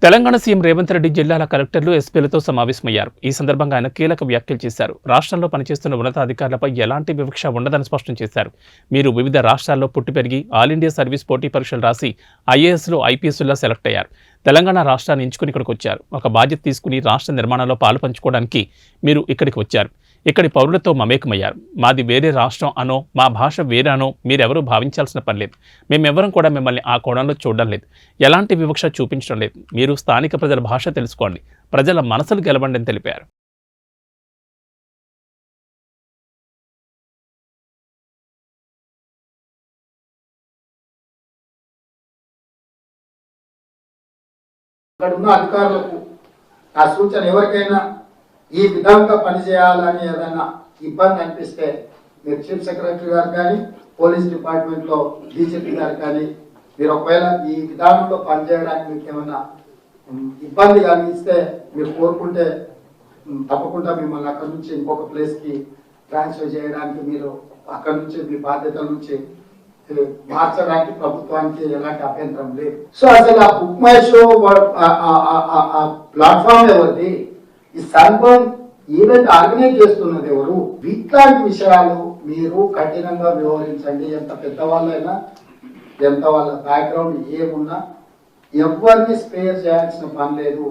Telangana CM Revanth Reddy జిల్లాల కలెక్టర్లు ఎస్పీలతో సమావేశమయ్యారు. ఈ సందర్భంగా ఆయన కీలక వ్యాఖ్యలు చేశారు. రాష్ట్రంలో పనిచేస్తున్న ఉన్నతాధికారులపై ఎలాంటి వివక్ష ఉండదని స్పష్టం చేశారు. మీరు వివిధ రాష్ట్రాల్లో పుట్టి పెరిగి ఆల్ ఇండియా సర్వీస్ పోటీ పరీక్షలు రాసి ఐఏఎస్లో ఐపీఎస్లో సెలెక్ట్ అయ్యారు. తెలంగాణ రాష్ట్రాన్ని ఎంచుకుని ఇక్కడికి వచ్చారు. ఒక బాధ్యత తీసుకుని రాష్ట్ర నిర్మాణంలో పాలు పంచుకోవడానికి మీరు ఇక్కడికి వచ్చారు. ఇక్కడి పౌరులతో మమేకమయ్యారు. మాది వేరే రాష్ట్రం అనో మా భాష వేరే అనో మీరెవరూ భావించాల్సిన పని లేదు. మేమెవరం కూడా మిమ్మల్ని ఆ కోణంలో చూడడం లేదు. ఎలాంటి వివక్ష చూపించడం లేదు. మీరు స్థానిక ప్రజల భాష తెలుసుకోండి, ప్రజల మనసులు గెలవండి అని తెలిపారు. అధికారులకు ఆ సూచన ఎవరికైనా ఈ విధంగా పనిచేయాలని ఏదైనా ఇబ్బంది అనిపిస్తే మీరు చీఫ్ సెక్రటరీ గారు కానీ పోలీస్ డిపార్ట్మెంట్లో డీజీపీ గారు కానీ మీరు ఒకవేళ ఈ విధానంలో పనిచేయడానికి మీకు ఏమైనా ఇబ్బంది కలిగిస్తే మీరు కోరుకుంటే తప్పకుండా మిమ్మల్ని అక్కడ నుంచి ఇంకొక ప్లేస్కి ట్రాన్స్ఫర్ చేయడానికి మీరు అక్కడ నుంచి మీ బాధ్యతల నుంచి మార్చడానికి ప్రభుత్వానికి ఎలాంటి అభ్యంతరం లేదు. సో అసలు ఆ బుక్ మై షో ప్లాట్ఫామ్ ఎవరిది, ఈ సర్వం ఈవెంట్ ఆర్గనైజ్ చేస్తున్నది ఎవరు, ఇట్లాంటి విషయాలు మీరు కఠినంగా వ్యవహరించండి. ఎంత పెద్దవాళ్ళైనా ఎంత వాళ్ళ బ్యాక్గ్రౌండ్ ఏమున్నా ఎవరిని స్పేర్ చేయాల్సిన పని లేదు.